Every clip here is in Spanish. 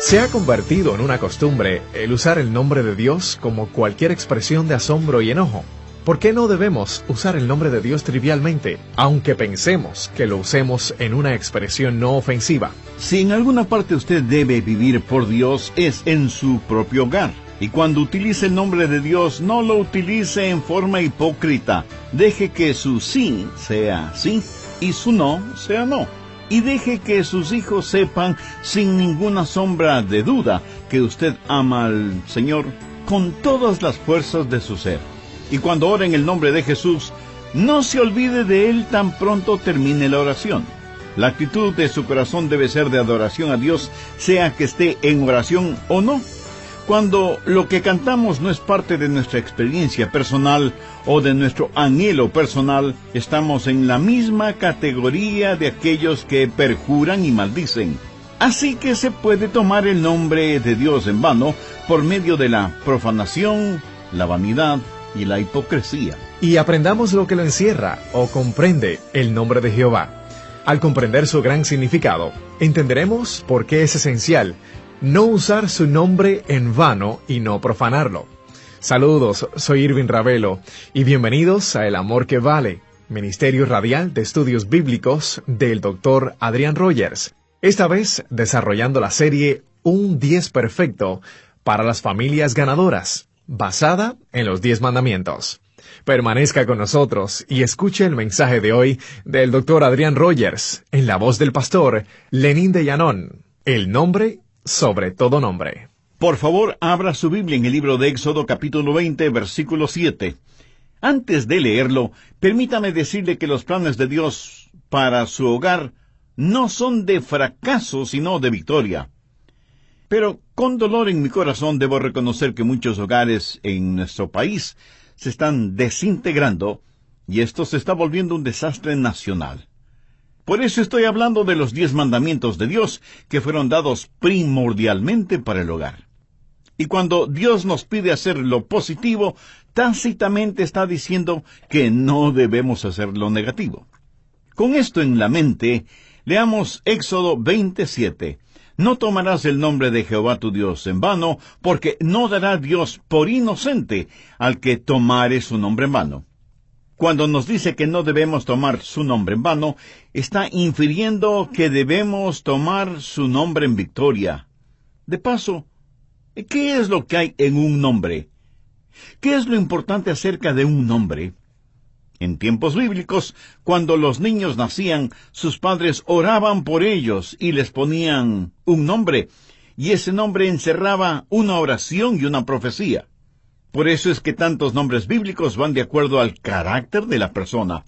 Se ha convertido en una costumbre el usar el nombre de Dios como cualquier expresión de asombro y enojo. ¿Por qué no debemos usar el nombre de Dios trivialmente, aunque pensemos que lo usemos en una expresión no ofensiva? Si en alguna parte usted debe vivir por Dios, es en su propio hogar. Y cuando utilice el nombre de Dios, no lo utilice en forma hipócrita. Deje que su sí sea sí y su no sea no. Y deje que sus hijos sepan sin ninguna sombra de duda que usted ama al Señor con todas las fuerzas de su ser. Y cuando ore en el nombre de Jesús, no se olvide de Él tan pronto termine la oración. La actitud de su corazón debe ser de adoración a Dios, sea que esté en oración o no. Cuando lo que cantamos no es parte de nuestra experiencia personal o de nuestro anhelo personal, estamos en la misma categoría de aquellos que perjuran y maldicen. Así que se puede tomar el nombre de Dios en vano por medio de la profanación, la vanidad y la hipocresía. Y aprendamos lo que lo encierra o comprende el nombre de Jehová. Al comprender su gran significado, entenderemos por qué es esencial no usar su nombre en vano y no profanarlo. Saludos, soy Irvin Ravelo y bienvenidos a El Amor que Vale, Ministerio Radial de Estudios Bíblicos del Dr. Adrián Rogers. Esta vez desarrollando la serie Un 10 Perfecto para las Familias Ganadoras, basada en los 10 mandamientos. Permanezca con nosotros y escuche el mensaje de hoy del Dr. Adrián Rogers en la voz del pastor Lenín de Llanón, el nombre sobre todo nombre. Por favor, abra su Biblia en el libro de Éxodo capítulo 20, versículo 7. Antes de leerlo, permítame decirle que los planes de Dios para su hogar no son de fracaso, sino de victoria. Pero con dolor en mi corazón debo reconocer que muchos hogares en nuestro país se están desintegrando y esto se está volviendo un desastre nacional. Por eso estoy hablando de los 10 mandamientos de Dios que fueron dados primordialmente para el hogar. Y cuando Dios nos pide hacer lo positivo, tácitamente está diciendo que no debemos hacer lo negativo. Con esto en la mente, leamos Éxodo 27. No tomarás el nombre de Jehová tu Dios en vano, porque no dará Dios por inocente al que tomare su nombre en vano. Cuando nos dice que no debemos tomar su nombre en vano, está infiriendo que debemos tomar su nombre en victoria. De paso, ¿qué es lo que hay en un nombre? ¿Qué es lo importante acerca de un nombre? En tiempos bíblicos, cuando los niños nacían, sus padres oraban por ellos y les ponían un nombre, y ese nombre encerraba una oración y una profecía. Por eso es que tantos nombres bíblicos van de acuerdo al carácter de la persona.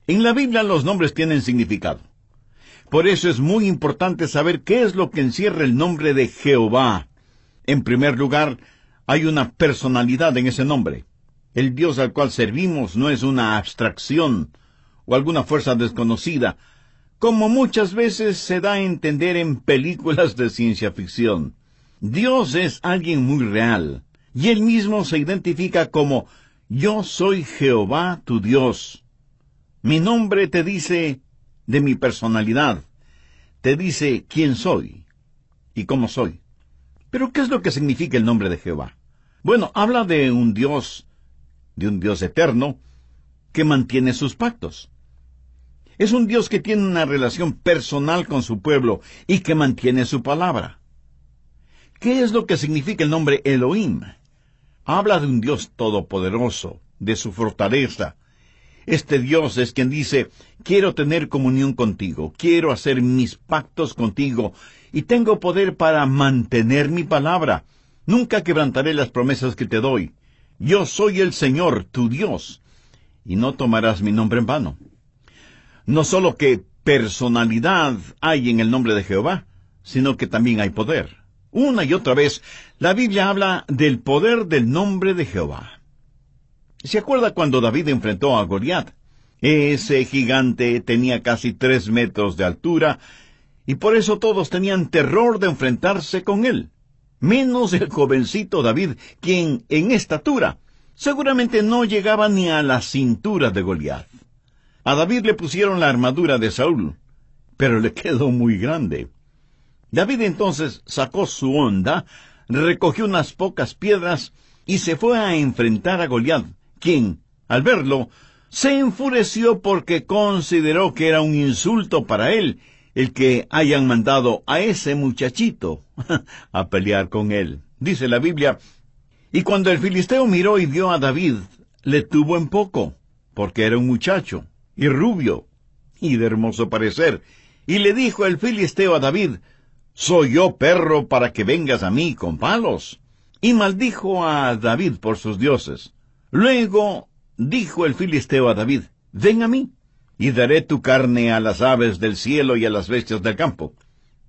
En la Biblia los nombres tienen significado. Por eso es muy importante saber qué es lo que encierra el nombre de Jehová. En primer lugar, hay una personalidad en ese nombre. El Dios al cual servimos no es una abstracción o alguna fuerza desconocida, como muchas veces se da a entender en películas de ciencia ficción. Dios es alguien muy real. Y Él mismo se identifica como Yo soy Jehová tu Dios. Mi nombre te dice de mi personalidad, te dice quién soy y cómo soy. Pero ¿qué es lo que significa el nombre de Jehová? Bueno, habla de un Dios eterno que mantiene sus pactos. Es un Dios que tiene una relación personal con su pueblo y que mantiene su palabra. ¿Qué es lo que significa el nombre Elohim? Habla de un Dios todopoderoso, de su fortaleza. Este Dios es quien dice, quiero tener comunión contigo, quiero hacer mis pactos contigo, y tengo poder para mantener mi palabra. Nunca quebrantaré las promesas que te doy. Yo soy el Señor, tu Dios, y no tomarás mi nombre en vano. No solo que personalidad hay en el nombre de Jehová, sino que también hay poder. Una y otra vez, la Biblia habla del poder del nombre de Jehová. ¿Se acuerda cuando David enfrentó a Goliat? Ese gigante tenía casi 3 metros de altura, y por eso todos tenían terror de enfrentarse con él. Menos el jovencito David, quien en estatura seguramente no llegaba ni a la cintura de Goliat. A David le pusieron la armadura de Saúl, pero le quedó muy grande. David entonces sacó su honda, recogió unas pocas piedras y se fue a enfrentar a Goliat, quien, al verlo, se enfureció porque consideró que era un insulto para él el que hayan mandado a ese muchachito a pelear con él. Dice la Biblia, y cuando el filisteo miró y vio a David, le tuvo en poco, porque era un muchacho, y rubio, y de hermoso parecer. Y le dijo el filisteo a David, ¿soy yo perro para que vengas a mí con palos? Y maldijo a David por sus dioses. Luego dijo el filisteo a David, ven a mí, y daré tu carne a las aves del cielo y a las bestias del campo.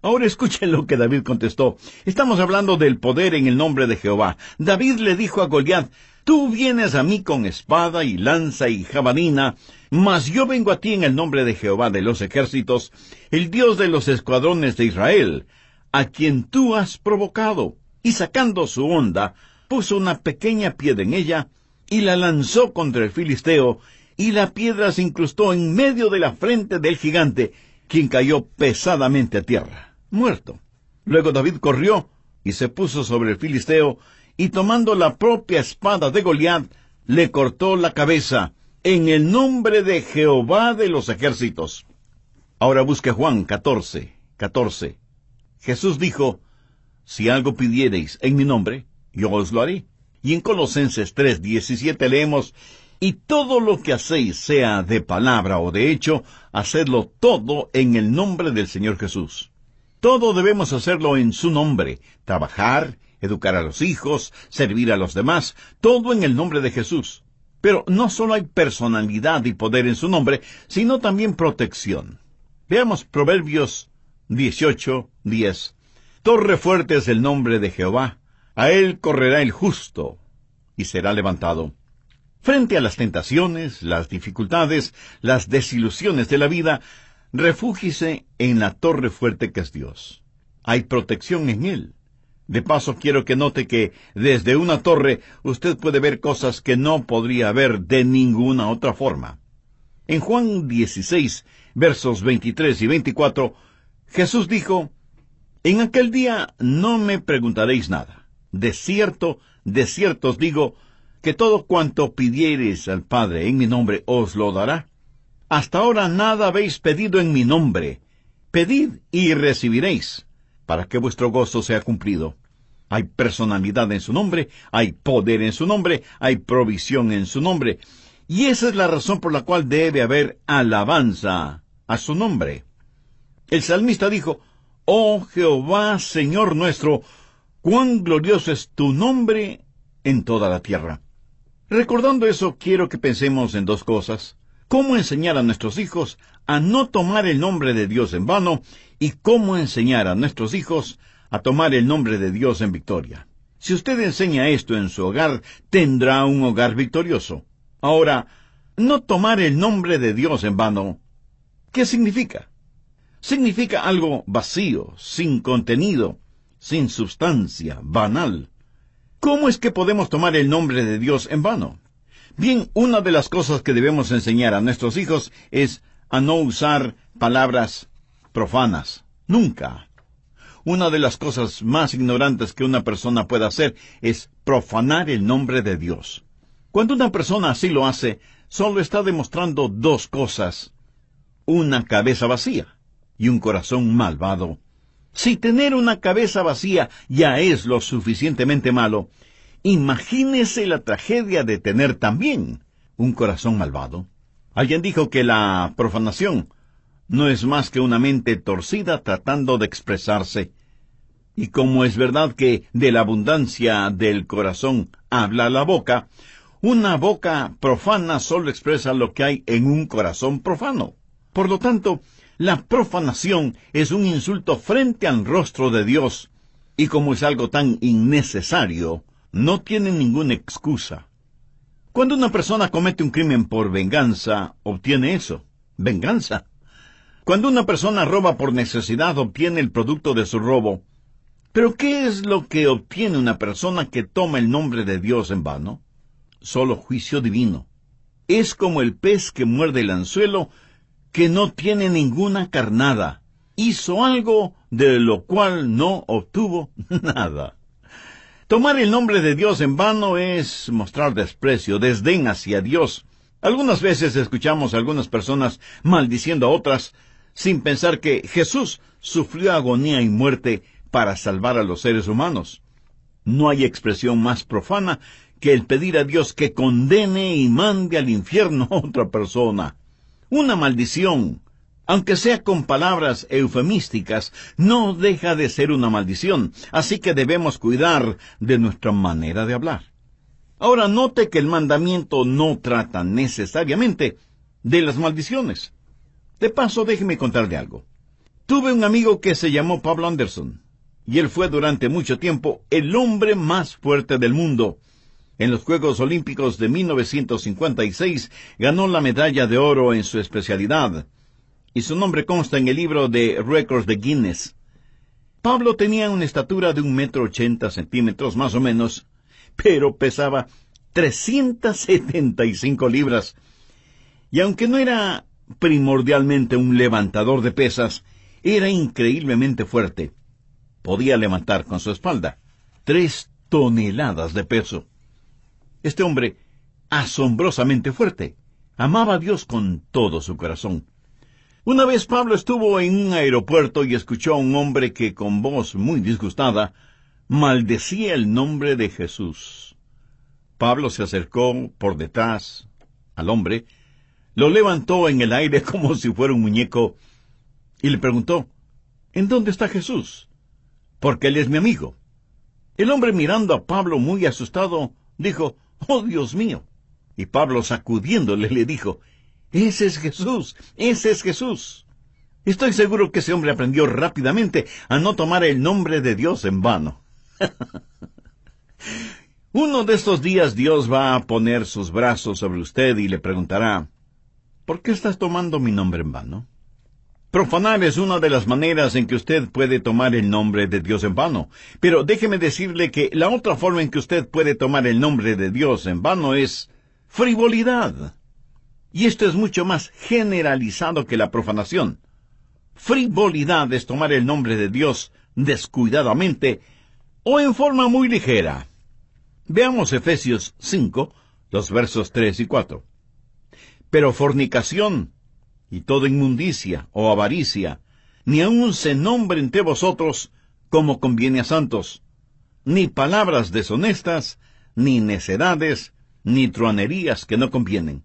Ahora escuchen lo que David contestó. Estamos hablando del poder en el nombre de Jehová. David le dijo a Goliat, tú vienes a mí con espada y lanza y jabalina, mas yo vengo a ti en el nombre de Jehová de los ejércitos, el Dios de los escuadrones de Israel, a quien tú has provocado. Y sacando su honda, puso una pequeña piedra en ella, y la lanzó contra el filisteo, y la piedra se incrustó en medio de la frente del gigante, quien cayó pesadamente a tierra, muerto. Luego David corrió, y se puso sobre el filisteo, y tomando la propia espada de Goliat, le cortó la cabeza, en el nombre de Jehová de los ejércitos. Ahora busque Juan 14:14. Jesús dijo, si algo pidiereis en mi nombre, yo os lo haré. Y en Colosenses 3:17 leemos, y todo lo que hacéis, sea de palabra o de hecho, hacedlo todo en el nombre del Señor Jesús. Todo debemos hacerlo en su nombre, trabajar, educar a los hijos, servir a los demás, todo en el nombre de Jesús. Pero no solo hay personalidad y poder en su nombre, sino también protección. Veamos Proverbios 18:10. Torre fuerte es el nombre de Jehová, a él correrá el justo, y será levantado. Frente a las tentaciones, las dificultades, las desilusiones de la vida, refúgiese en la torre fuerte que es Dios. Hay protección en él. De paso, quiero que note que desde una torre usted puede ver cosas que no podría ver de ninguna otra forma. En Juan 16, versos 23 y 24, Jesús dijo, en aquel día no me preguntaréis nada. De cierto os digo, que todo cuanto pidiereis al Padre en mi nombre os lo dará. Hasta ahora nada habéis pedido en mi nombre. Pedid y recibiréis, para que vuestro gozo sea cumplido. Hay personalidad en su nombre, hay poder en su nombre, hay provisión en su nombre. Y esa es la razón por la cual debe haber alabanza a su nombre. El salmista dijo, oh Jehová, Señor nuestro, cuán glorioso es tu nombre en toda la tierra. Recordando eso, quiero que pensemos en dos cosas. Cómo enseñar a nuestros hijos a no tomar el nombre de Dios en vano y cómo enseñar a nuestros hijos a tomar el nombre de Dios en victoria. Si usted enseña esto en su hogar, tendrá un hogar victorioso. Ahora, no tomar el nombre de Dios en vano, ¿qué significa? Significa algo vacío, sin contenido, sin sustancia, banal. ¿Cómo es que podemos tomar el nombre de Dios en vano? Bien, una de las cosas que debemos enseñar a nuestros hijos es a no usar palabras profanas. Nunca. Una de las cosas más ignorantes que una persona puede hacer es profanar el nombre de Dios. Cuando una persona así lo hace, solo está demostrando dos cosas: una cabeza vacía y un corazón malvado. Si tener una cabeza vacía ya es lo suficientemente malo, imagínese la tragedia de tener también un corazón malvado. Alguien dijo que la profanación no es más que una mente torcida tratando de expresarse. Y como es verdad que de la abundancia del corazón habla la boca, una boca profana solo expresa lo que hay en un corazón profano. Por lo tanto, la profanación es un insulto frente al rostro de Dios, y como es algo tan innecesario, no tiene ninguna excusa. Cuando una persona comete un crimen por venganza, obtiene eso, venganza. Cuando una persona roba por necesidad, obtiene el producto de su robo. ¿Pero qué es lo que obtiene una persona que toma el nombre de Dios en vano? Solo juicio divino. Es como el pez que muerde el anzuelo, que no tiene ninguna carnada. hizo algo de lo cual no obtuvo nada. Tomar el nombre de Dios en vano es mostrar desprecio, desdén hacia Dios. Algunas veces escuchamos a algunas personas maldiciendo a otras sin pensar que Jesús sufrió agonía y muerte para salvar a los seres humanos. No hay expresión más profana que el pedir a Dios que condene y mande al infierno a otra persona. Una maldición, aunque sea con palabras eufemísticas, no deja de ser una maldición, así que debemos cuidar de nuestra manera de hablar. Ahora note que el mandamiento no trata necesariamente de las maldiciones. De paso, déjeme contarle algo. Tuve un amigo que se llamó Pablo Anderson, y él fue durante mucho tiempo el hombre más fuerte del mundo. En los Juegos Olímpicos de 1956 ganó la medalla de oro en su especialidad, y su nombre consta en el libro de récords de Guinness. Pablo tenía una estatura de 1,80 m más o menos, pero pesaba 375 libras. Y aunque no era primordialmente un levantador de pesas, era increíblemente fuerte. Podía levantar con su espalda 3 toneladas de peso. Este hombre, asombrosamente fuerte, amaba a Dios con todo su corazón. Una vez Pablo estuvo en un aeropuerto y escuchó a un hombre que, con voz muy disgustada, maldecía el nombre de Jesús. Pablo se acercó por detrás al hombre, lo levantó en el aire como si fuera un muñeco y le preguntó, ¿en dónde está Jesús? Porque él es mi amigo. El hombre, mirando a Pablo muy asustado, dijo, ¡oh, Dios mío! Y Pablo, sacudiéndole, le dijo, ¡ese es Jesús! ¡Ese es Jesús! Estoy seguro que ese hombre aprendió rápidamente a no tomar el nombre de Dios en vano. Uno de estos días Dios va a poner sus brazos sobre usted y le preguntará, ¿por qué estás tomando mi nombre en vano? Profanar es una de las maneras en que usted puede tomar el nombre de Dios en vano. Pero déjeme decirle que la otra forma en que usted puede tomar el nombre de Dios en vano es frivolidad. Y esto es mucho más generalizado que la profanación. Frivolidad es tomar el nombre de Dios descuidadamente o en forma muy ligera. Veamos Efesios 5, los versos 3 y 4. Pero fornicación y toda inmundicia o avaricia, ni aun se nombre entre vosotros como conviene a santos, ni palabras deshonestas, ni necedades, ni truanerías que no convienen.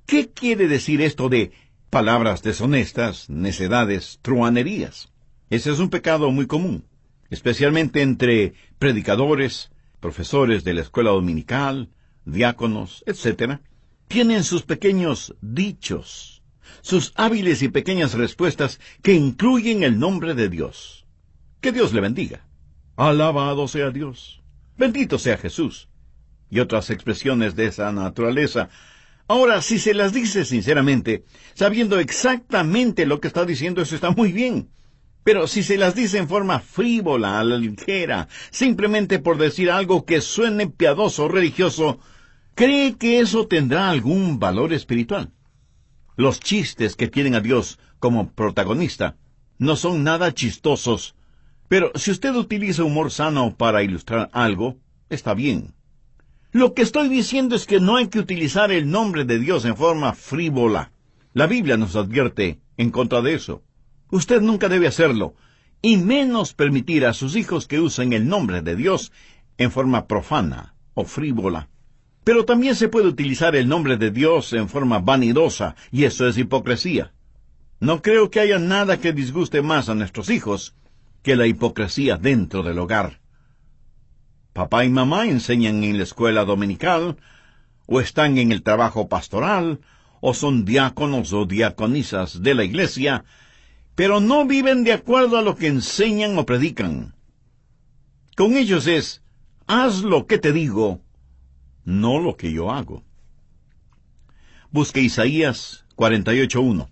¿Qué quiere decir esto de palabras deshonestas, necedades, truanerías? Ese es un pecado muy común, especialmente entre predicadores, profesores de la escuela dominical, diáconos, etc. Tienen sus pequeños dichos, sus hábiles y pequeñas respuestas que incluyen el nombre de Dios. Que Dios le bendiga. Alabado sea Dios. Bendito sea Jesús. Y otras expresiones de esa naturaleza. Ahora, si se las dice sinceramente, sabiendo exactamente lo que está diciendo, eso está muy bien. Pero si se las dice en forma frívola, a la ligera, simplemente por decir algo que suene piadoso o religioso, ¿cree que eso tendrá algún valor espiritual? Los chistes que tienen a Dios como protagonista no son nada chistosos, pero si usted utiliza humor sano para ilustrar algo, está bien. Lo que estoy diciendo es que no hay que utilizar el nombre de Dios en forma frívola. La Biblia nos advierte en contra de eso. Usted nunca debe hacerlo, y menos permitir a sus hijos que usen el nombre de Dios en forma profana o frívola. Pero también se puede utilizar el nombre de Dios en forma vanidosa, y eso es hipocresía. No creo que haya nada que disguste más a nuestros hijos que la hipocresía dentro del hogar. Papá y mamá enseñan en la escuela dominical, o están en el trabajo pastoral, o son diáconos o diaconisas de la iglesia, pero no viven de acuerdo a lo que enseñan o predican. Con ellos es, haz lo que te digo, no lo que yo hago. Busque Isaías 48:1.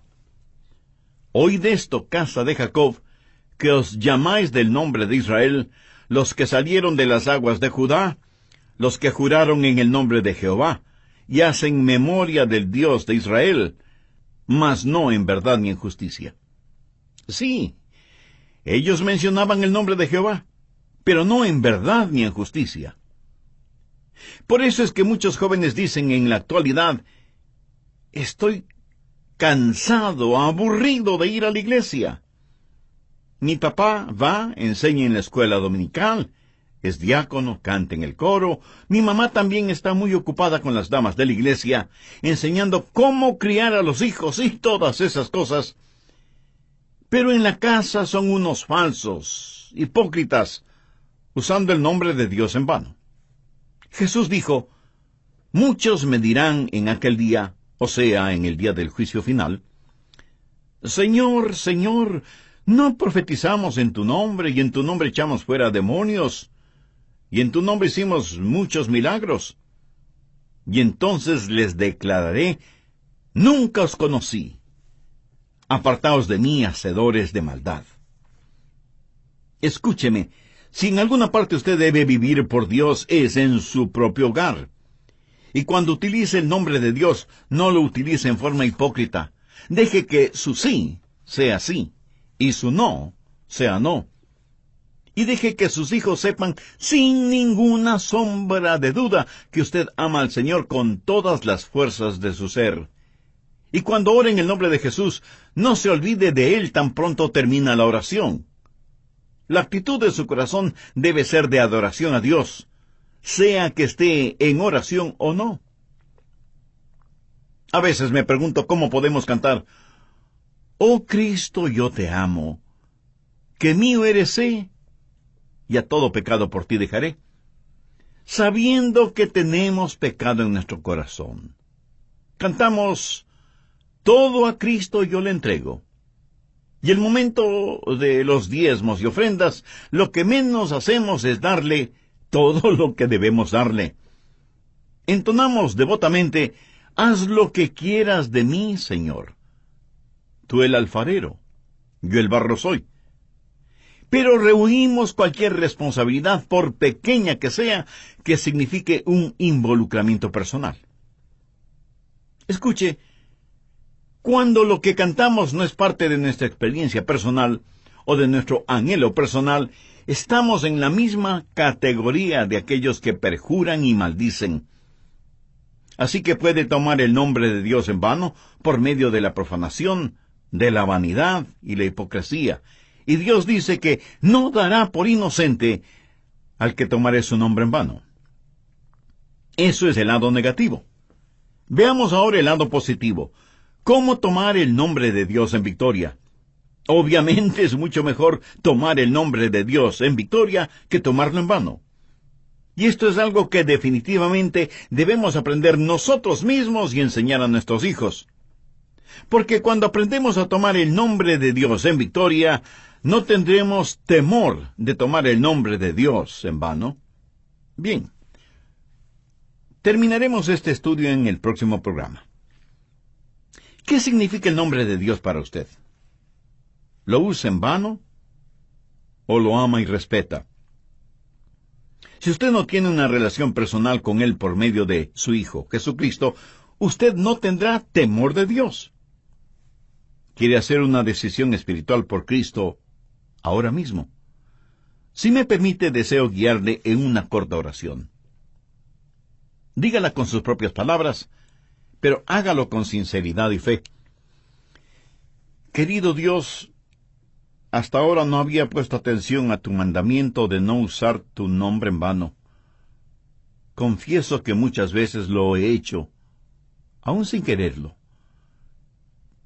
Oíd esto, casa de Jacob, que os llamáis del nombre de Israel, los que salieron de las aguas de Judá, los que juraron en el nombre de Jehová, y hacen memoria del Dios de Israel, mas no en verdad ni en justicia. Sí, Ellos mencionaban el nombre de Jehová, pero no en verdad ni en justicia. Por eso es que muchos jóvenes dicen en la actualidad: estoy cansado, aburrido de ir a la iglesia. Mi papá va, enseña en la escuela dominical, es diácono, canta en el coro. Mi mamá también está muy ocupada con las damas de la iglesia, enseñando cómo criar a los hijos y todas esas cosas. Pero en la casa son unos falsos, hipócritas, usando el nombre de Dios en vano. Jesús dijo: muchos me dirán en aquel día, o sea, en el día del juicio final: Señor, Señor, ¿no profetizamos en tu nombre, y en tu nombre echamos fuera demonios, y en tu nombre hicimos muchos milagros? Y entonces les declararé: nunca os conocí. Apartaos de mí, hacedores de maldad. Escúcheme, si en alguna parte usted debe vivir por Dios, es en su propio hogar. Y cuando utilice el nombre de Dios, no lo utilice en forma hipócrita. Deje que su sí sea sí, y su no sea no. Y deje que sus hijos sepan sin ninguna sombra de duda que usted ama al Señor con todas las fuerzas de su ser. Y cuando ore en el nombre de Jesús, no se olvide de Él tan pronto termina la oración. La actitud de su corazón debe ser de adoración a Dios, sea que esté en oración o no. A veces me pregunto cómo podemos cantar: oh Cristo, yo te amo, que mío eres, y a todo pecado por ti dejaré, sabiendo que tenemos pecado en nuestro corazón. Cantamos: todo a Cristo yo le entrego. Y el momento de los diezmos y ofrendas, lo que menos hacemos es darle todo lo que debemos darle. Entonamos devotamente: haz lo que quieras de mí, Señor. Tú el alfarero, yo el barro soy. Pero rehuimos cualquier responsabilidad, por pequeña que sea, que signifique un involucramiento personal. Escuche, cuando lo que cantamos no es parte de nuestra experiencia personal o de nuestro anhelo personal, estamos en la misma categoría de aquellos que perjuran y maldicen. Así que puede tomar el nombre de Dios en vano por medio de la profanación, de la vanidad y la hipocresía. Y Dios dice que no dará por inocente al que tomare su nombre en vano. Eso es el lado negativo. Veamos ahora el lado positivo. ¿Cómo tomar el nombre de Dios en victoria? Obviamente es mucho mejor tomar el nombre de Dios en victoria que tomarlo en vano. Y esto es algo que definitivamente debemos aprender nosotros mismos y enseñar a nuestros hijos. Porque cuando aprendemos a tomar el nombre de Dios en victoria, no tendremos temor de tomar el nombre de Dios en vano. Bien, terminaremos este estudio en el próximo programa. ¿Qué significa el nombre de Dios para usted? ¿Lo usa en vano o lo ama y respeta? Si usted no tiene una relación personal con Él por medio de su Hijo, Jesucristo, usted no tendrá temor de Dios. ¿Quiere hacer una decisión espiritual por Cristo ahora mismo? Si me permite, deseo guiarle en una corta oración. Dígala con sus propias palabras, pero hágalo con sinceridad y fe. Querido Dios, hasta ahora no había puesto atención a tu mandamiento de no usar tu nombre en vano. Confieso que muchas veces lo he hecho, aún sin quererlo.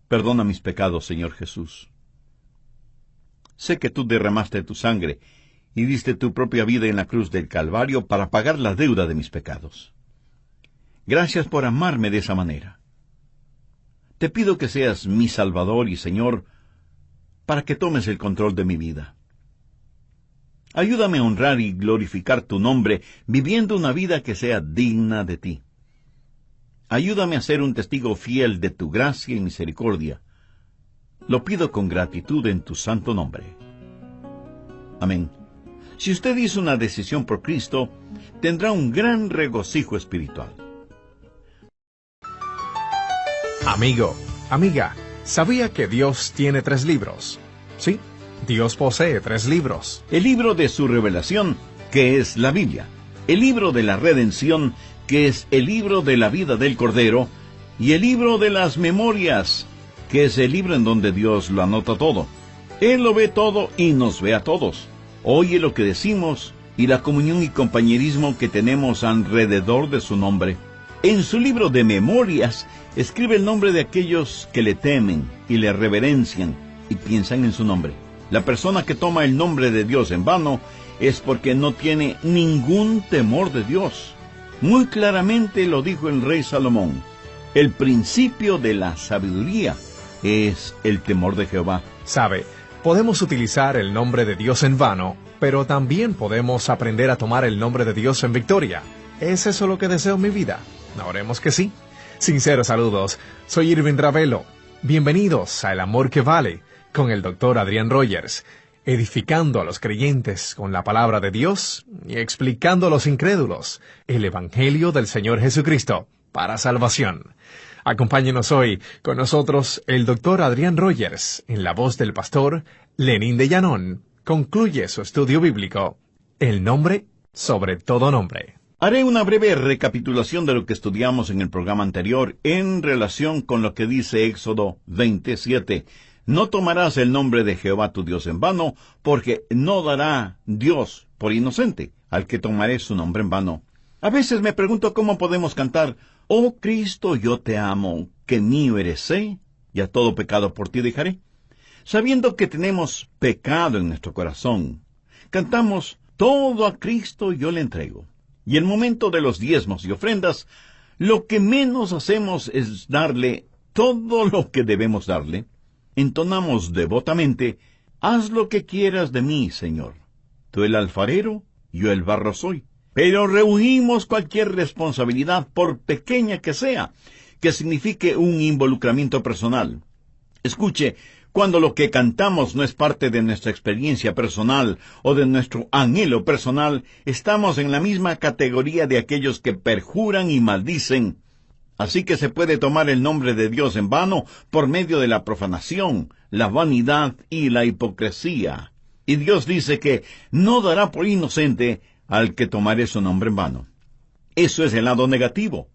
Perdona mis pecados, Señor Jesús. Sé que tú derramaste tu sangre y diste tu propia vida en la cruz del Calvario para pagar la deuda de mis pecados. Gracias por amarme de esa manera. Te pido que seas mi Salvador y Señor, para que tomes el control de mi vida. Ayúdame a honrar y glorificar tu nombre, viviendo una vida que sea digna de ti. Ayúdame a ser un testigo fiel de tu gracia y misericordia. Lo pido con gratitud en tu santo nombre. Amén. Si usted hizo una decisión por Cristo, tendrá un gran regocijo espiritual. Amigo, amiga, ¿sabía que Dios tiene 3 libros? Sí, Dios posee 3 libros. El libro de su revelación, que es la Biblia. El libro de la redención, que es el libro de la vida del Cordero. Y el libro de las memorias, que es el libro en donde Dios lo anota todo. Él lo ve todo y nos ve a todos. Oye lo que decimos y la comunión y compañerismo que tenemos alrededor de su nombre. En su libro de memorias, escribe el nombre de aquellos que le temen y le reverencian y piensan en su nombre. La persona que toma el nombre de Dios en vano es porque no tiene ningún temor de Dios. Muy claramente lo dijo el rey Salomón. El principio de la sabiduría es el temor de Jehová. Sabe, podemos utilizar el nombre de Dios en vano, pero también podemos aprender a tomar el nombre de Dios en victoria. ¿Es eso lo que deseo en mi vida? Oremos que sí. Sinceros saludos, soy Irving Ravelo. Bienvenidos a El Amor que Vale, con el Dr. Adrián Rogers, edificando a los creyentes con la palabra de Dios y explicando a los incrédulos el Evangelio del Señor Jesucristo para salvación. Acompáñenos hoy con nosotros el Dr. Adrián Rogers, en la voz del pastor Lenín de Llanón. Concluye su estudio bíblico, El nombre sobre todo nombre. Haré una breve recapitulación de lo que estudiamos en el programa anterior en relación con lo que dice Éxodo 27. No tomarás el nombre de Jehová tu Dios en vano, porque no dará Dios por inocente al que tomaré su nombre en vano. A veces me pregunto cómo podemos cantar, «Oh Cristo, yo te amo, que mío eres sé, y a todo pecado por ti dejaré». Sabiendo que tenemos pecado en nuestro corazón, cantamos, «Todo a Cristo yo le entrego». Y en el momento de los diezmos y ofrendas, lo que menos hacemos es darle todo lo que debemos darle. Entonamos devotamente, «Haz lo que quieras de mí, Señor. Tú el alfarero, yo el barro soy». Pero rehuimos cualquier responsabilidad, por pequeña que sea, que signifique un involucramiento personal. Escuche, cuando lo que cantamos no es parte de nuestra experiencia personal o de nuestro anhelo personal, estamos en la misma categoría de aquellos que perjuran y maldicen. Así que se puede tomar el nombre de Dios en vano por medio de la profanación, la vanidad y la hipocresía. Y Dios dice que no dará por inocente al que tomare su nombre en vano. Eso es el lado negativo.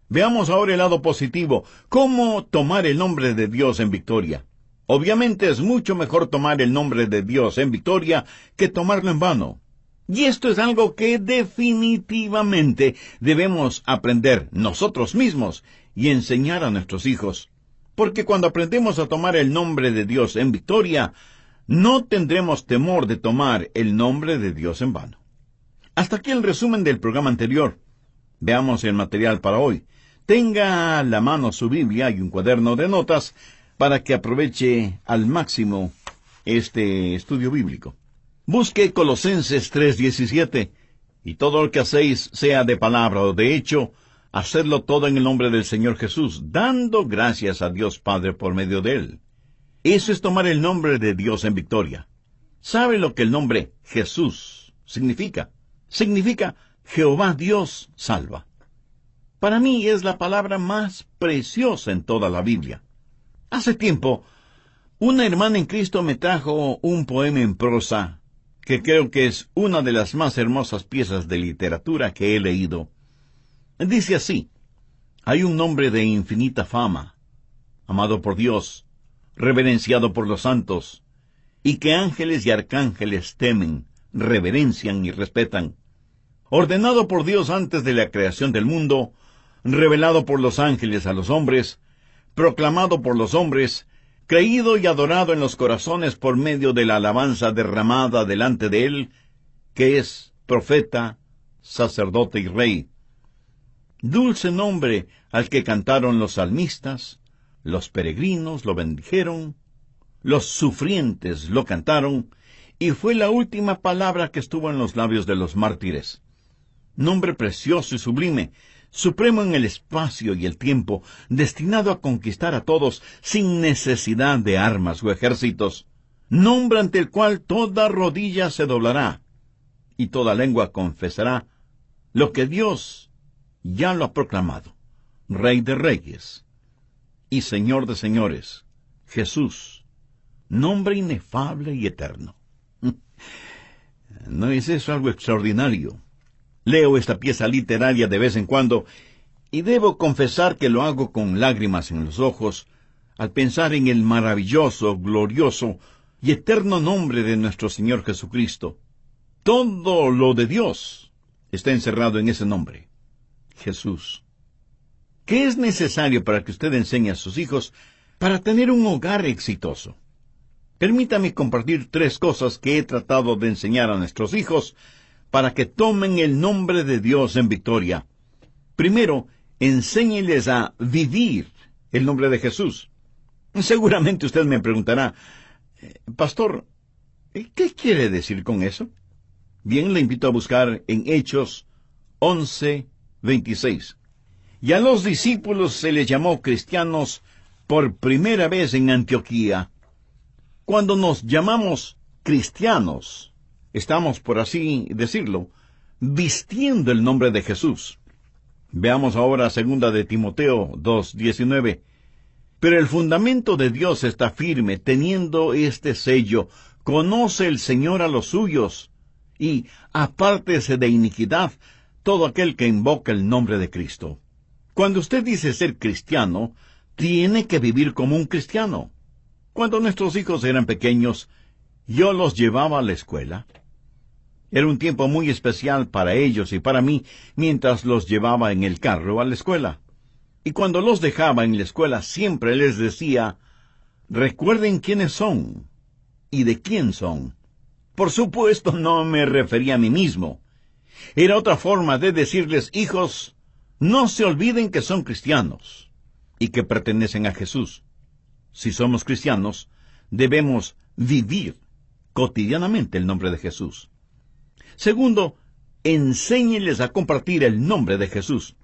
Veamos ahora el lado positivo. ¿Cómo tomar el nombre de Dios en victoria? Obviamente es mucho mejor tomar el nombre de Dios en victoria que tomarlo en vano. Y esto es algo que definitivamente debemos aprender nosotros mismos y enseñar a nuestros hijos. Porque cuando aprendemos a tomar el nombre de Dios en victoria, no tendremos temor de tomar el nombre de Dios en vano. Hasta aquí el resumen del programa anterior. Veamos el material para hoy. Tenga a la mano su Biblia y un cuaderno de notas para que aproveche al máximo este estudio bíblico. Busque Colosenses 3:17, y todo lo que hacéis, sea de palabra o de hecho, hacedlo todo en el nombre del Señor Jesús, dando gracias a Dios Padre por medio de Él. Eso es tomar el nombre de Dios en victoria. ¿Sabe lo que el nombre Jesús significa? Significa Jehová Dios salva. Para mí es la palabra más preciosa en toda la Biblia. Hace tiempo, una hermana en Cristo me trajo un poema en prosa, que creo que es una de las más hermosas piezas de literatura que he leído. Dice así: hay un nombre de infinita fama, amado por Dios, reverenciado por los santos, y que ángeles y arcángeles temen, reverencian y respetan. Ordenado por Dios antes de la creación del mundo, revelado por los ángeles a los hombres, proclamado por los hombres, creído y adorado en los corazones por medio de la alabanza derramada delante de Él, que es profeta, sacerdote y rey. Dulce nombre al que cantaron los salmistas, los peregrinos lo bendijeron, los sufrientes lo cantaron, y fue la última palabra que estuvo en los labios de los mártires. Nombre precioso y sublime, supremo en el espacio y el tiempo, destinado a conquistar a todos sin necesidad de armas o ejércitos. Nombre ante el cual toda rodilla se doblará y toda lengua confesará lo que Dios ya lo ha proclamado. Rey de reyes y Señor de señores, Jesús, nombre inefable y eterno. ¿No es eso algo extraordinario? Leo esta pieza literaria de vez en cuando, y debo confesar que lo hago con lágrimas en los ojos, al pensar en el maravilloso, glorioso y eterno nombre de nuestro Señor Jesucristo. Todo lo de Dios está encerrado en ese nombre, Jesús. ¿Qué es necesario para que usted enseñe a sus hijos para tener un hogar exitoso? Permítame compartir 3 cosas que he tratado de enseñar a nuestros hijos para que tomen el nombre de Dios en victoria. Primero, enséñeles a vivir el nombre de Jesús. Seguramente usted me preguntará, Pastor, ¿qué quiere decir con eso? Bien, le invito a buscar en Hechos 11:26. Y a los discípulos se les llamó cristianos por primera vez en Antioquía. Cuando nos llamamos cristianos, estamos, por así decirlo, vistiendo el nombre de Jesús. Veamos ahora 2 de Timoteo 2:19. Pero el fundamento de Dios está firme, teniendo este sello: conoce el Señor a los suyos, y apártese de iniquidad todo aquel que invoca el nombre de Cristo. Cuando usted dice ser cristiano, tiene que vivir como un cristiano. Cuando nuestros hijos eran pequeños, yo los llevaba a la escuela. Era un tiempo muy especial para ellos y para mí, mientras los llevaba en el carro a la escuela. Y cuando los dejaba en la escuela, siempre les decía, recuerden quiénes son y de quién son. Por supuesto, no me refería a mí mismo. Era otra forma de decirles, hijos, no se olviden que son cristianos y que pertenecen a Jesús. Si somos cristianos, debemos vivir cotidianamente el nombre de Jesús. Segundo, enséñeles a compartir el nombre de Jesús.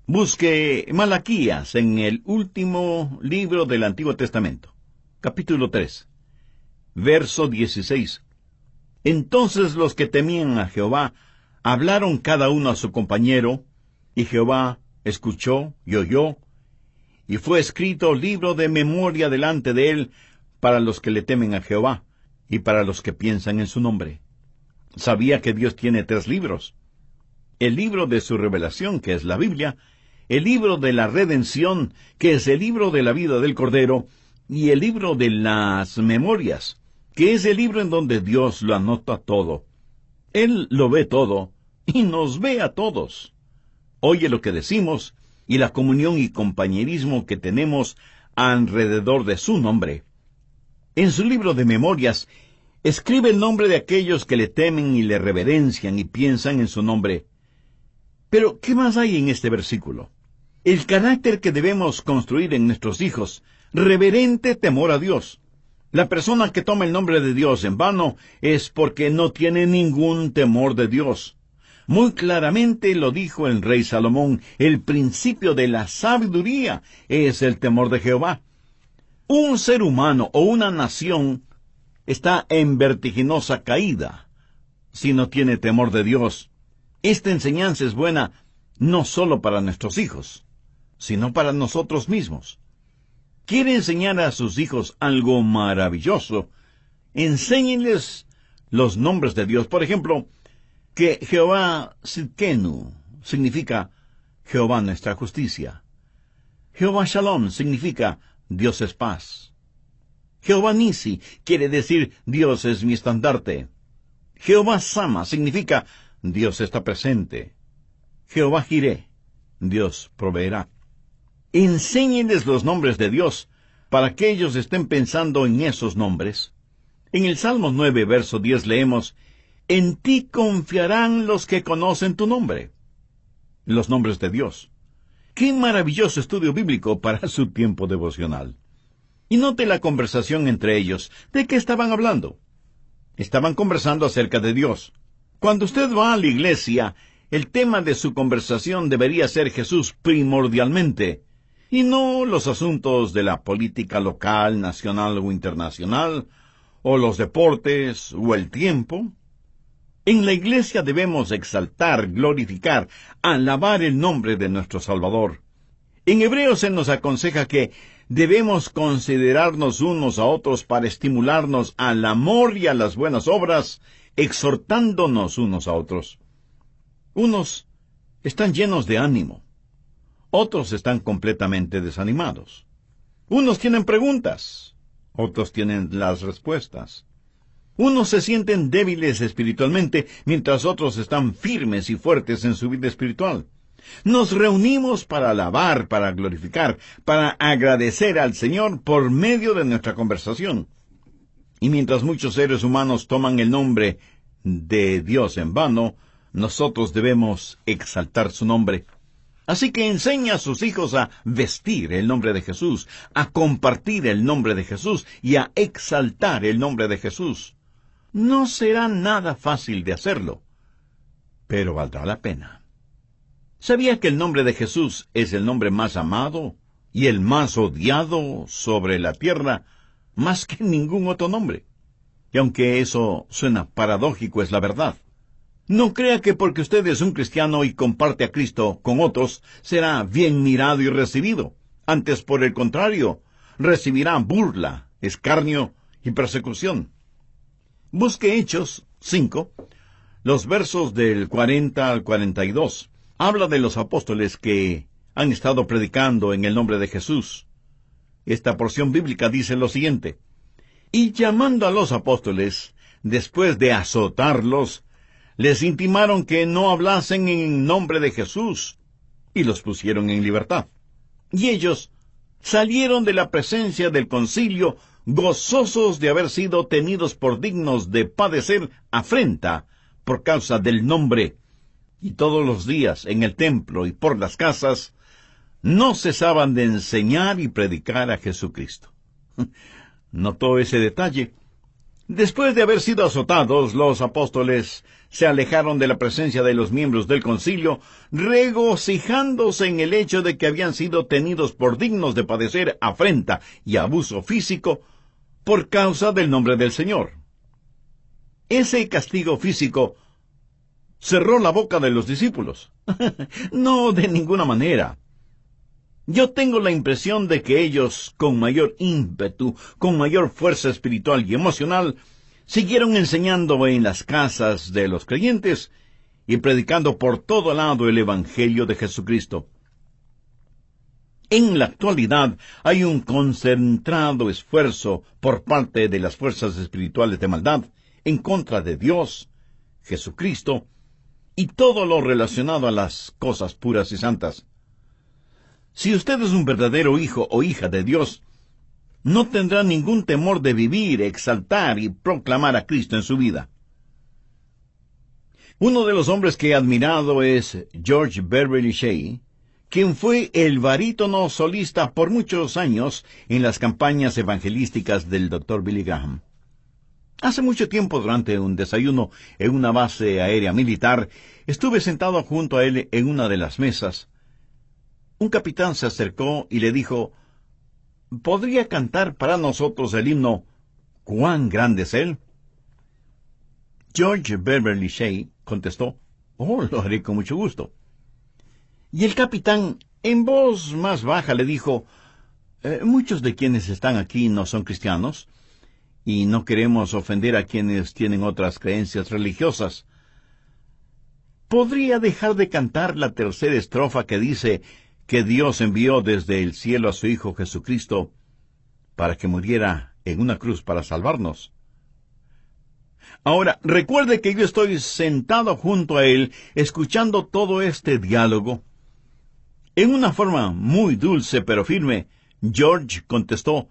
Busque Malaquías en el último libro del Antiguo Testamento, capítulo 3, verso 16. Entonces los que temían a Jehová hablaron cada uno a su compañero, y Jehová escuchó y oyó, y fue escrito libro de memoria delante de él para los que le temen a Jehová y para los que piensan en su nombre. Sabía que Dios tiene 3 libros: el libro de su revelación, que es la Biblia; el libro de la redención, que es el libro de la vida del Cordero; y el libro de las memorias, que es el libro en donde Dios lo anota todo. Él lo ve todo y nos ve a todos. Oye lo que decimos y la comunión y compañerismo que tenemos alrededor de su nombre. En su libro de memorias, escribe el nombre de aquellos que le temen y le reverencian y piensan en su nombre. Pero, ¿qué más hay en este versículo? El carácter que debemos construir en nuestros hijos: reverente temor a Dios. La persona que toma el nombre de Dios en vano es porque no tiene ningún temor de Dios. Muy claramente lo dijo el rey Salomón: el principio de la sabiduría es el temor de Jehová. Un ser humano o una nación está en vertiginosa caída si no tiene temor de Dios. Esta enseñanza es buena no solo para nuestros hijos, sino para nosotros mismos. ¿Quiere enseñar a sus hijos algo maravilloso? Enséñenles los nombres de Dios. Por ejemplo, que Jehová Sidkenu significa Jehová nuestra justicia. Jehová Shalom significa Dios es paz. Jehová Nisi quiere decir Dios es mi estandarte. Jehová Sama significa Dios está presente. Jehová Jireh, Dios proveerá. Enséñenles los nombres de Dios para que ellos estén pensando en esos nombres. En el Salmo 9, verso 10 leemos: en ti confiarán los que conocen tu nombre. Los nombres de Dios. ¡Qué maravilloso estudio bíblico para su tiempo devocional! Y note la conversación entre ellos. ¿De qué estaban hablando? Estaban conversando acerca de Dios. Cuando usted va a la iglesia, el tema de su conversación debería ser Jesús primordialmente, y no los asuntos de la política local, nacional o internacional, o los deportes, o el tiempo. En la iglesia debemos exaltar, glorificar, alabar el nombre de nuestro Salvador. En Hebreos se nos aconseja que debemos considerarnos unos a otros para estimularnos al amor y a las buenas obras, exhortándonos unos a otros. Unos están llenos de ánimo, otros están completamente desanimados. Unos tienen preguntas, otros tienen las respuestas. Unos se sienten débiles espiritualmente, mientras otros están firmes y fuertes en su vida espiritual. Nos reunimos para alabar, para glorificar, para agradecer al Señor por medio de nuestra conversación. Y mientras muchos seres humanos toman el nombre de Dios en vano, nosotros debemos exaltar su nombre. Así que enseña a sus hijos a vestir el nombre de Jesús, a compartir el nombre de Jesús y a exaltar el nombre de Jesús. No será nada fácil de hacerlo, pero valdrá la pena. ¿Sabía que el nombre de Jesús es el nombre más amado y el más odiado sobre la tierra, más que ningún otro nombre? Y aunque eso suena paradójico, es la verdad. No crea que porque usted es un cristiano y comparte a Cristo con otros, será bien mirado y recibido. Antes, por el contrario, recibirá burla, escarnio y persecución. Busque Hechos 5, los versos del 40 al 42. Habla de los apóstoles que han estado predicando en el nombre de Jesús. Esta porción bíblica dice lo siguiente: y llamando a los apóstoles, después de azotarlos, les intimaron que no hablasen en nombre de Jesús, y los pusieron en libertad. Y ellos salieron de la presencia del concilio, gozosos de haber sido tenidos por dignos de padecer afrenta por causa del nombre. Y todos los días en el templo y por las casas no cesaban de enseñar y predicar a Jesucristo. ¿Notó ese detalle? Después de haber sido azotados, los apóstoles se alejaron de la presencia de los miembros del concilio, regocijándose en el hecho de que habían sido tenidos por dignos de padecer afrenta y abuso físico por causa del nombre del Señor. Ese castigo físico cerró la boca de los discípulos. No, de ninguna manera. Yo tengo la impresión de que ellos, con mayor ímpetu, con mayor fuerza espiritual y emocional, siguieron enseñando en las casas de los creyentes y predicando por todo lado el Evangelio de Jesucristo. En la actualidad hay un concentrado esfuerzo por parte de las fuerzas espirituales de maldad en contra de Dios, Jesucristo y todo lo relacionado a las cosas puras y santas. Si usted es un verdadero hijo o hija de Dios, no tendrá ningún temor de vivir, exaltar y proclamar a Cristo en su vida. Uno de los hombres que he admirado es George Beverly Shea, quien fue el barítono solista por muchos años en las campañas evangelísticas del Dr. Billy Graham. Hace mucho tiempo, durante un desayuno en una base aérea militar, estuve sentado junto a él en una de las mesas. Un capitán se acercó y le dijo: ¿podría cantar para nosotros el himno «¿Cuán grande es Él»? George Beverly Shea contestó: «Oh, lo haré con mucho gusto». Y el capitán, en voz más baja, le dijo: muchos de quienes están aquí no son cristianos, y no queremos ofender a quienes tienen otras creencias religiosas. ¿Podría dejar de cantar la tercera estrofa que dice que Dios envió desde el cielo a su Hijo Jesucristo para que muriera en una cruz para salvarnos? Ahora, recuerde que yo estoy sentado junto a él, escuchando todo este diálogo. En una forma muy dulce pero firme, George contestó: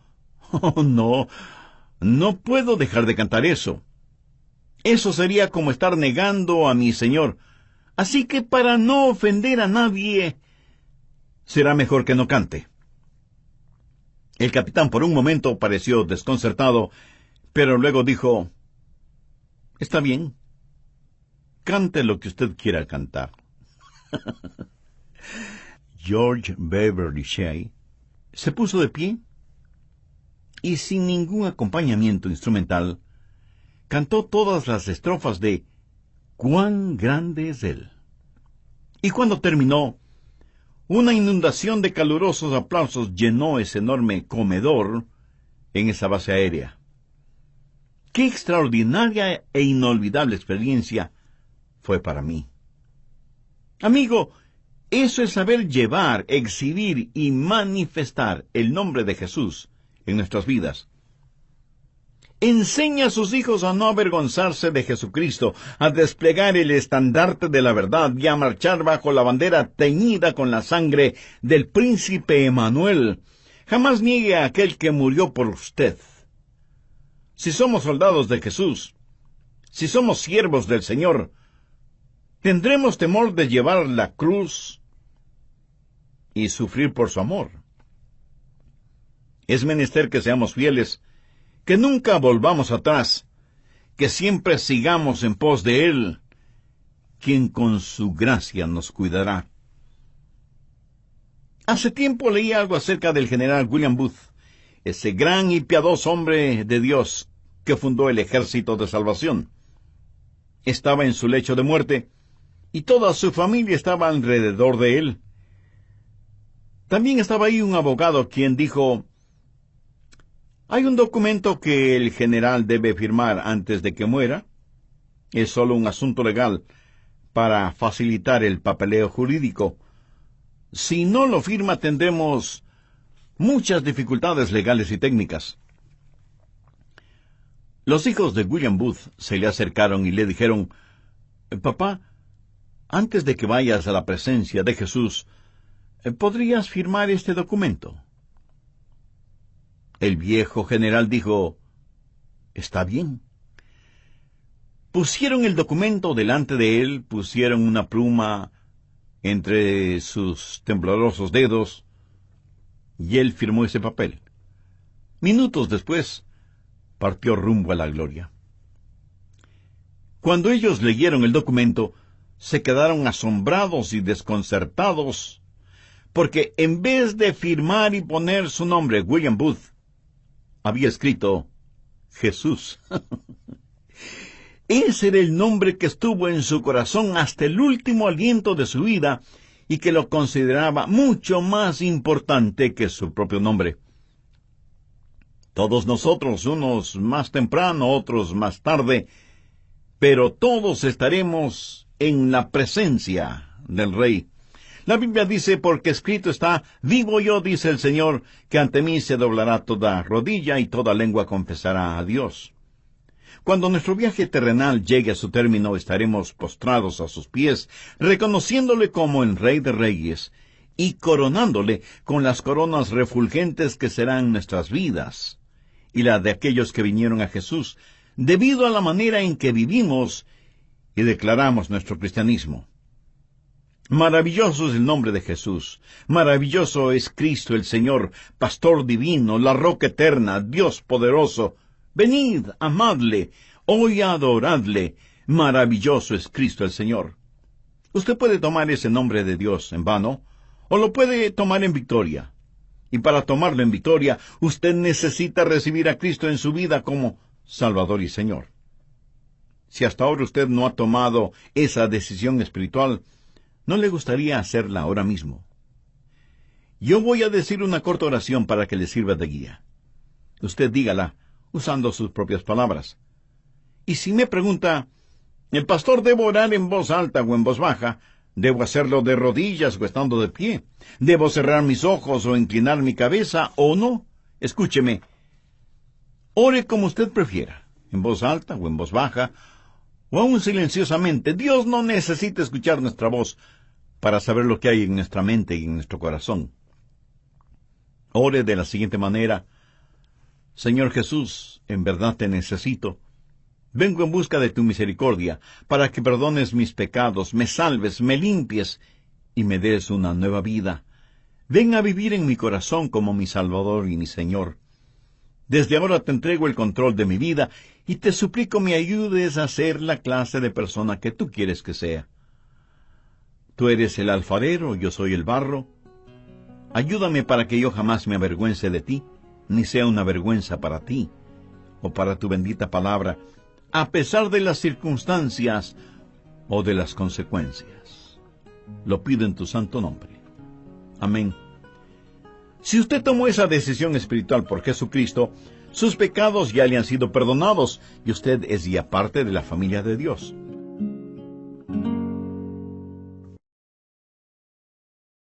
«Oh, no puedo dejar de cantar eso. Eso sería como estar negando a mi Señor. Así que para no ofender a nadie, será mejor que no cante». El capitán por un momento pareció desconcertado, pero luego dijo: «Está bien. Cante lo que usted quiera cantar». George Beverly Shea se puso de pie y sin ningún acompañamiento instrumental cantó todas las estrofas de «Cuán grande es Él». Y cuando terminó, Una inundación de calurosos aplausos llenó ese enorme comedor en esa base aérea. ¡Qué extraordinaria e inolvidable experiencia fue para mí! Amigo, eso es saber llevar, exhibir y manifestar el nombre de Jesús en nuestras vidas. Enseña a sus hijos a no avergonzarse de Jesucristo, a desplegar el estandarte de la verdad y a marchar bajo la bandera teñida con la sangre del príncipe Emanuel. Jamás niegue a aquel que murió por usted. Si somos soldados de Jesús, si somos siervos del Señor, ¿tendremos temor de llevar la cruz y sufrir por su amor? Es menester que seamos fieles, que nunca volvamos atrás, que siempre sigamos en pos de Él, quien con su gracia nos cuidará. Hace tiempo leí algo acerca del general William Booth, ese gran y piadoso hombre de Dios que fundó el Ejército de Salvación. Estaba en su lecho de muerte, y toda su familia estaba alrededor de él. También estaba ahí un abogado quien dijo: «Hay un documento que el general debe firmar antes de que muera. Es solo un asunto legal para facilitar el papeleo jurídico. Si no lo firma, tendremos muchas dificultades legales y técnicas». Los hijos de William Booth se le acercaron y le dijeron: «Papá, antes de que vayas a la presencia de Jesús, ¿podrías firmar este documento?». El viejo general dijo: «Está bien». Pusieron el documento delante de él, pusieron una pluma entre sus temblorosos dedos, y él firmó ese papel. Minutos después, partió rumbo a la gloria. Cuando ellos leyeron el documento, se quedaron asombrados y desconcertados, porque en vez de firmar y poner su nombre, William Booth, había escrito Jesús. Ese era el nombre que estuvo en su corazón hasta el último aliento de su vida y que lo consideraba mucho más importante que su propio nombre. Todos nosotros, unos más temprano, otros más tarde, pero todos estaremos en la presencia del Rey. La Biblia dice: «Porque escrito está, vivo yo, dice el Señor, que ante mí se doblará toda rodilla y toda lengua confesará a Dios». Cuando nuestro viaje terrenal llegue a su término, estaremos postrados a sus pies, reconociéndole como el Rey de Reyes y coronándole con las coronas refulgentes que serán nuestras vidas y la de aquellos que vinieron a Jesús, debido a la manera en que vivimos y declaramos nuestro cristianismo. Maravilloso es el nombre de Jesús. Maravilloso es Cristo el Señor, Pastor divino, la roca eterna, Dios poderoso. Venid, amadle, hoy adoradle. Maravilloso es Cristo el Señor. Usted puede tomar ese nombre de Dios en vano, o lo puede tomar en victoria. Y para tomarlo en victoria, usted necesita recibir a Cristo en su vida como Salvador y Señor. Si hasta ahora usted no ha tomado esa decisión espiritual, ¿no le gustaría hacerla ahora mismo? Yo voy a decir una corta oración para que le sirva de guía. Usted dígala usando sus propias palabras. Y si me pregunta: «El pastor, ¿debo orar en voz alta o en voz baja? ¿Debo hacerlo de rodillas o estando de pie? ¿Debo cerrar mis ojos o inclinar mi cabeza o no?». Escúcheme. Ore como usted prefiera, en voz alta o en voz baja, o aún silenciosamente. Dios no necesita escuchar nuestra voz para saber lo que hay en nuestra mente y en nuestro corazón. Ore de la siguiente manera: «Señor Jesús, en verdad te necesito. Vengo en busca de tu misericordia, para que perdones mis pecados, me salves, me limpies y me des una nueva vida. Ven a vivir en mi corazón como mi Salvador y mi Señor. Desde ahora te entrego el control de mi vida y te suplico me ayudes a ser la clase de persona que tú quieres que sea. Tú eres el alfarero, yo soy el barro. Ayúdame para que yo jamás me avergüence de ti, ni sea una vergüenza para ti, o para tu bendita palabra, a pesar de las circunstancias o de las consecuencias. Lo pido en tu santo nombre. Amén. Si usted tomó esa decisión espiritual por Jesucristo, sus pecados ya le han sido perdonados y usted es ya parte de la familia de Dios.